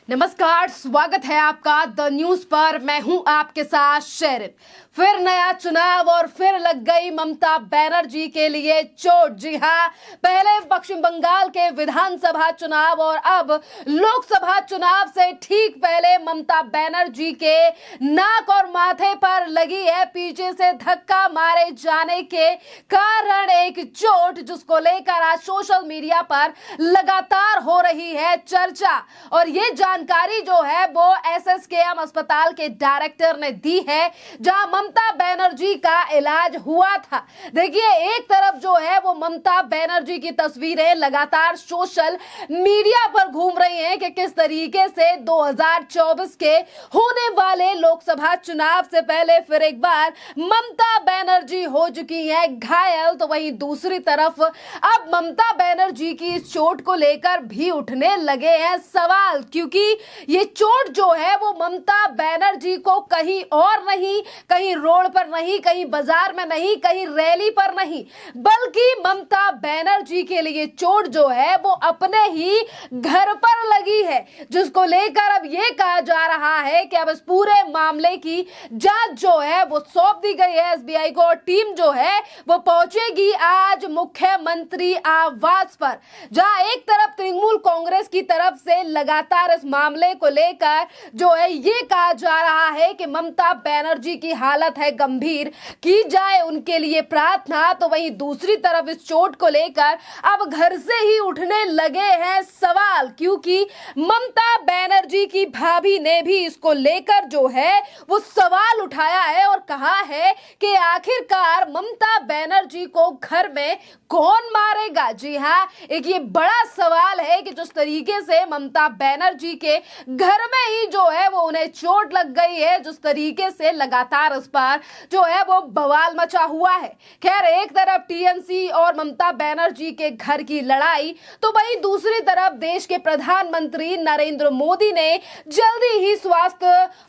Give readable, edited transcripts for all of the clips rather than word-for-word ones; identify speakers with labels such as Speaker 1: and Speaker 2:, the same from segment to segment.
Speaker 1: नमस्कार, स्वागत है आपका द न्यूज पर। मैं हूं आपके साथ शेरिन। फिर नया चुनाव और फिर लग गई ममता बनर्जी के लिए चोट। जी हां, पहले पश्चिम बंगाल के विधानसभा चुनाव और अब लोकसभा चुनाव से ठीक पहले ममता बनर्जी के नाक और माथे पर लगी है पीछे से धक्का मारे जाने के कारण एक चोट, जिसको लेकर आज सोशल मीडिया पर लगातार हो रही है चर्चा। और ये जानकारी जो है वो एसएसकेएम अस्पताल के डायरेक्टर ने दी है, जहां ममता बनर्जी का इलाज हुआ था। देखिए, एक तरफ जो है वो ममता बनर्जी की तस्वीरें लगातार सोशल मीडिया पर घूम रही हैं कि किस तरीके से 2024 के होने वाले लोकसभा चुनाव से पहले फिर एक बार ममता बनर्जी हो चुकी है घायल। तो वहीं दूसरी तरफ अब ममता बनर्जी की इस चोट को लेकर भी उठने लगे हैं सवाल, क्योंकि ये चोट जो है वो ममता बनर्जी को कहीं और नहीं, कहीं रोड पर नहीं, कहीं बाजार में नहीं, कहीं रैली पर नहीं, बल्कि ममता बनर्जी के लिए चोट जो है वो अपने ही घर पर लगी है, जिसको लेकर अब ये कहा जा रहा है कि अब इस पूरे मामले की जांच जो है वो सौंप दी गई है एसबीआई को। और टीम जो है वो पहुंचेगी आज मुख्यमंत्री आवास पर, जहां एक तरफ तृणमूल कांग्रेस की तरफ से लगातार इस मामले को लेकर जो है ये कहा जा रहा है कि ममता बनर्जी की हालत है गंभीर, की जाए उनके लिए प्रार्थना। तो वहीं दूसरी तरफ इस चोट को लेकर अब घर से ही उठने लगे हैं सवाल, क्योंकि ममता बनर्जी की भाभी ने भी इसको लेकर जो है वो सवाल उठाया है और कहा है कि आखिरकार ममता बनर्जी को घर में कौन मारेगा। जी हां, एक ये बड़ा सवाल है कि जिस तरीके से ममता बनर्जी के घर में ही जो है वो उन्हें चोट लग गई है, जिस तरीके से लगातार इस पर जो है वो बवाल मचा हुआ है। खैर, एक तरफ टीएमसी और ममता बनर्जी के घर की लड़ाई, तो वहीं दूसरी तरफ देश के प्रधानमंत्री नरेंद्र मोदी ने जल्दी ही स्वस्थ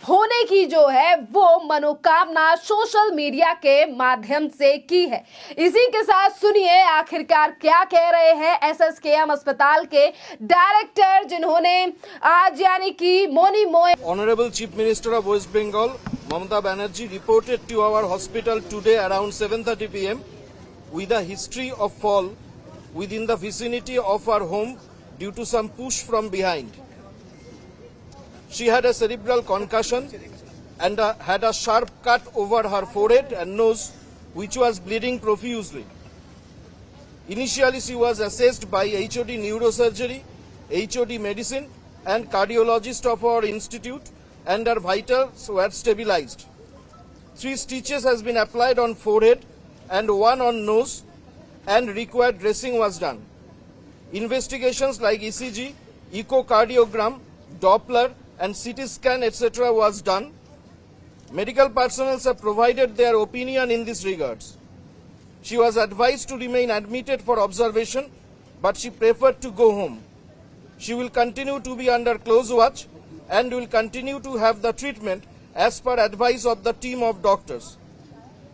Speaker 1: होने की जो है वो मनोकामना सोशल मीडिया के माध्यम से की है। इसी के साथ सुनिए आखिरकार क्या कह रहे हैं एसएसकेएम अस्पताल के डायरेक्टर, जिन्होंने आज यानी कि मोनी मोए
Speaker 2: Honorable Chief Minister of West Bengal, Mamata Banerjee, reported to our hospital today around 7:30 p.m. with a history of fall within the vicinity of her home due to some push from behind. She had a cerebral concussion and had a sharp cut over her forehead and nose, which was bleeding profusely. Initially, she was assessed by HOD Neurosurgery, HOD Medicine, and cardiologist of our institute, and her vitals were stabilized. 3 stitches has been applied on forehead and 1 on nose, and required dressing was done. Investigations like ECG, echocardiogram, Doppler, and CT scan etc. was done. Medical personnel have provided their opinion in this regards. She was advised to remain admitted for observation, but she preferred to go home. She will continue to be under close watch and will continue to have the treatment as per advice of the team of doctors.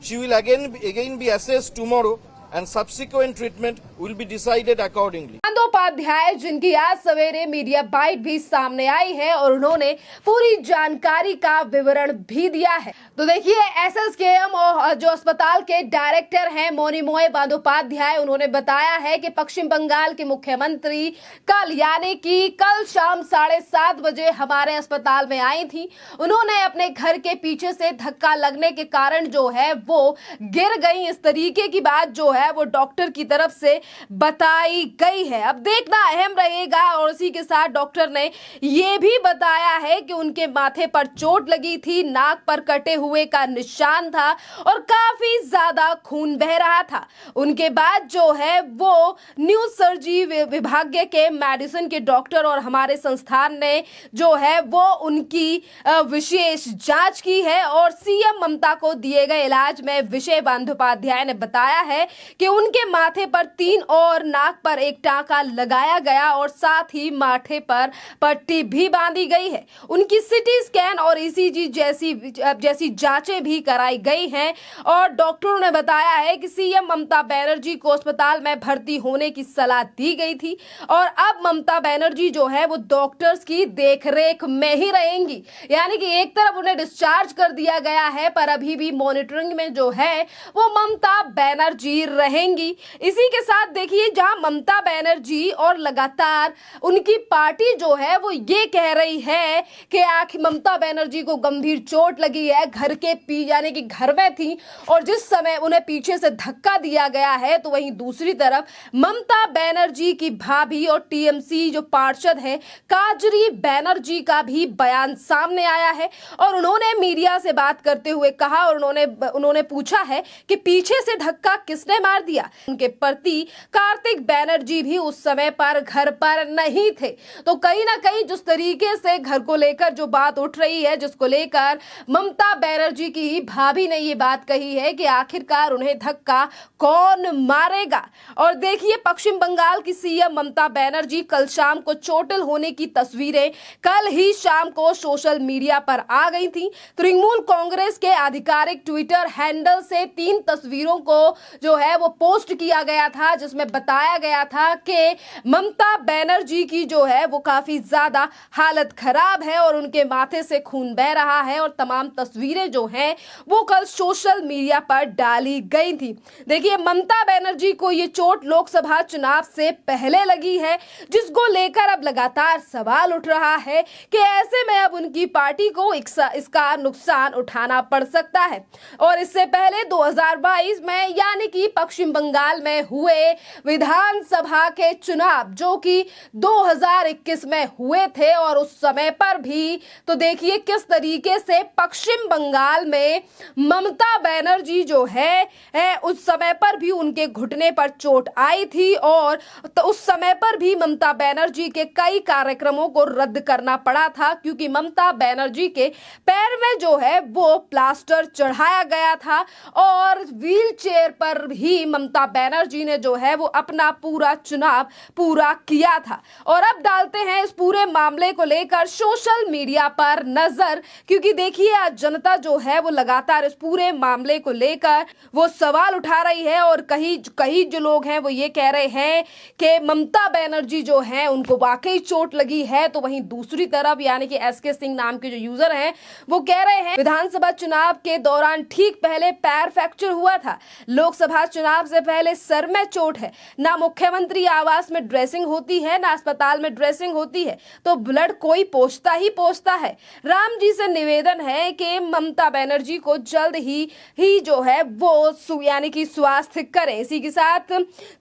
Speaker 2: She will again be assessed tomorrow and subsequent treatment will be decided accordingly.
Speaker 1: Bandyopadhyay, जिनकी आज सवेरे media bite भी सामने आई है और उन्होंने पूरी जानकारी का विवरण भी दिया है। तो देखिए, एसएसकेएम और जो अस्पताल के डायरेक्टर हैं मोनी मोए बंदोपाध्याय, उन्होंने बताया है कि पश्चिम बंगाल के मुख्यमंत्री कल यानी कि कल शाम 7:30 बजे हमारे अस्पताल में आई थी। उन्होंने अपने घर के पीछे से धक्का लगने के कारण जो है वो गिर गई। इस तरीके की बात जो है वो डॉक्टर की तरफ से बताई गई है। अब देखना अहम रहेगा। और इसी के साथ डॉक्टर ने यह भी बताया है कि उनके माथे पर चोट लगी थी, नाक पर कटे हुए का निशान था और काफी ज्यादा खून बह रहा था। उनके बाद जो है वो न्यूज सर्जरी विभाग के मेडिसिन के डॉक्टर और हमारे संस्थान ने जो है वो उनकी विशेष जांच की है और सीएम ममता को दिए गए इलाज में विजय बंदोपाध्याय ने बताया है कि उनके माथे पर 3 लाइन और नाक पर एक टांका लगाया गया और साथ ही माथे पर पट्टी भी बांधी गई है। उनकी सिटी स्कैन और ईसीजी जैसी जांचें भी कराई गई हैं और डॉक्टरों ने बताया है कि सीएम ममता बनर्जी को अस्पताल में भर्ती होने की सलाह दी गई थी और अब ममता बनर्जी जो है वो डॉक्टर्स की देखरेख में ही रहेंगी। यानी कि एक तरफ उन्हें डिस्चार्ज कर दिया गया है पर अभी भी मॉनिटरिंग में जो है वो ममता बनर्जी रहेंगी। इसी के साथ देखिए, जहां ममता बनर्जी और लगातार उनकी पार्टी जो है वो ये कह रही है कि आखिर ममता बनर्जी को गंभीर चोट लगी है, घर के यानी कि घर में थी और जिस समय उन्हें पीछे से धक्का दिया गया है, तो वहीं दूसरी तरफ ममता बनर्जी की भाभी और टीएमसी जो पार्षद है काजरी बनर्जी का भी बयान सामने आया है और उन्होंने मीडिया से बात करते हुए कहा और उन्होंने पूछा है कि पीछे से धक्का किसने मार दिया। उनके पति कार्तिक बनर्जी भी उस समय पर घर पर नहीं थे। तो कहीं ना कहीं जिस तरीके से घर को लेकर जो बात उठ रही है, जिसको लेकर ममता बनर्जी की भाभी ने ये बात कही है कि आखिरकार उन्हें धक्का कौन मारेगा। और देखिए, पश्चिम बंगाल की सीएम ममता बनर्जी कल शाम को चोटिल होने की तस्वीरें कल ही शाम को सोशल मीडिया पर आ गई थी। तृणमूल कांग्रेस के आधिकारिक ट्विटर हैंडल से 3 तस्वीरों को जो है वो पोस्ट किया गया था, जिसमें बताया गया था कि ममता बनर्जी की जो है वो काफी ज्यादा हालत खराब है और उनके माथे से खून बह रहा है और तमाम तस्वीरें जो हैं वो कल सोशल मीडिया पर डाली गई थी। देखिए, ममता बनर्जी को ये चोट लोकसभा चुनाव से पहले लगी है, जिसको लेकर अब लगातार सवाल उठ रहा है कि ऐसे में अब उनकी पार्टी को इसका नुकसान उठाना पड़ सकता है। और इससे पहले 2022 में यानी कि पश्चिम बंगाल में हुए विधानसभा के चुनाव जो कि 2021 में हुए थे और उस समय पर भी तो देखिए किस तरीके से पश्चिम बंगाल में ममता बनर्जी जो है उस समय पर भी उनके घुटने पर चोट आई थी और तो उस समय पर भी ममता बनर्जी के कई कार्यक्रमों को रद्द करना पड़ा था, क्योंकि ममता बनर्जी के पैर में जो है वो प्लास्टर चढ़ाया गया था और व्हील चेयर पर ही ममता बनर्जी ने जो है वो अपना पूरा चुनाव पूरा किया था। और अब डालते हैं इस पूरे मामले को लेकर सोशल मीडिया पर नजर, क्योंकि देखिए आज जनता जो है वो लगातार इस पूरे मामले को लेकर वो सवाल उठा रही है और कई जो लोग हैं वो ये कह रहे हैं कि ममता बनर्जी जो है उनको वाकई चोट लगी है, तो वहीं दूसरी तरफ यानी कि एसके सिंह नाम के जो यूजर हैं वो कह रहे हैं विधानसभा चुनाव के दौरान ठीक पहले पैर फ्रैक्चर हुआ था, लोकसभा चुनाव से पहले सर में चोट है, ना मुख्यमंत्री आवास में ड्रेसिंग होती है ना अस्पताल में ड्रेसिंग होती है, तो ब्लड कोई पोंछता ही पोंछता है। राम जी से निवेदन है कि ममता बनर्जी को जल्द ही जो है वो यानी कि स्वास्थ्य करें। इसी के साथ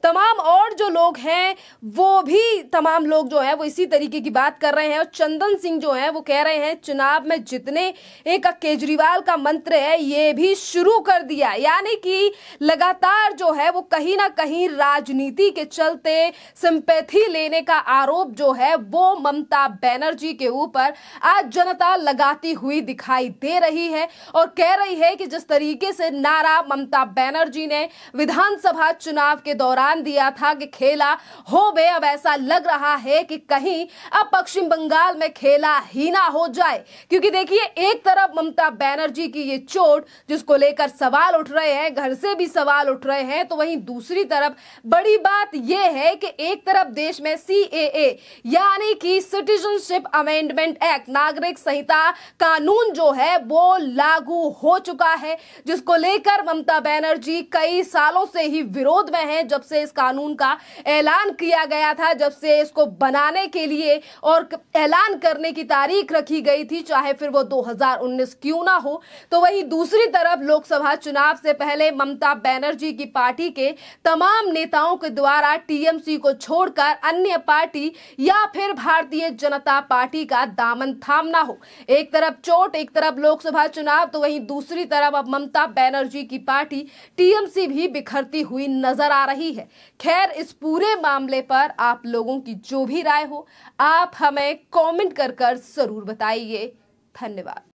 Speaker 1: तमाम और जो लोग हैं वो भी तमाम लोग जो है वो इसी तरीके की बात कर रहे हैं और चंदन सिंह जो है वो कह रहे हैं चुनाव में जितने एक केजरीवाल का मंत्र है ये भी शुरू कर दिया, यानी कि लगातार जो है वो कहीं ना कहीं राजनीति के चलते सिंपैथी लेने का आरोप जो है वो ममता बनर्जी के ऊपर आज जनता लगाती हुई दिखाई दे रही है और कह रही है कि जिस तरीके से नारा ममता बनर्जी ने विधानसभा चुनाव के दौरान दिया था कि खेला हो बे, अब ऐसा लग रहा है कि कहीं अब पश्चिम बंगाल में खेला ही ना हो जाए। क्योंकि देखिए, एक तरफ ममता बनर्जी की ये चोट जिसको लेकर सवाल उठ रहे हैं, घर से भी सवाल उठ रहे हैं, तो वहीं दूसरी तरफ बड़ी बात यह है कि एक तरफ देश में CAA यानी कि सिटीजनशिप अमेंडमेंट एक्ट नागरिक संहिता कानून जो है वो लागू हो चुका है, जिसको लेकर ममता बनर्जी कई सालों से ही विरोध में है। जब से इस कानून का ऐलान किया गया था, जब से इसको बनाने के लिए और ऐलान करने की तारीख रखी गई थी, चाहे फिर वो 2019 क्यों ना हो, तो वहीं दूसरी तरफ लोकसभा चुनाव से पहले ममता बनर्जी की पार्टी के तमाम नेताओं के द्वारा टीएमसी को छोड़कर अन्य पार्टी या फिर भारतीय जनता पार्टी का दामन थामना हो। एक तरफ चोट, एक तरफ लोकसभा चुनाव, तो वहीं दूसरी तरफ अब ममता बनर्जी की पार्टी टीएमसी भी बिखरती हुई नजर आ रही है। खैर, इस पूरे मामले पर आप लोगों की जो भी राय हो आप हमें कमेंट कर जरूर बताइए। धन्यवाद।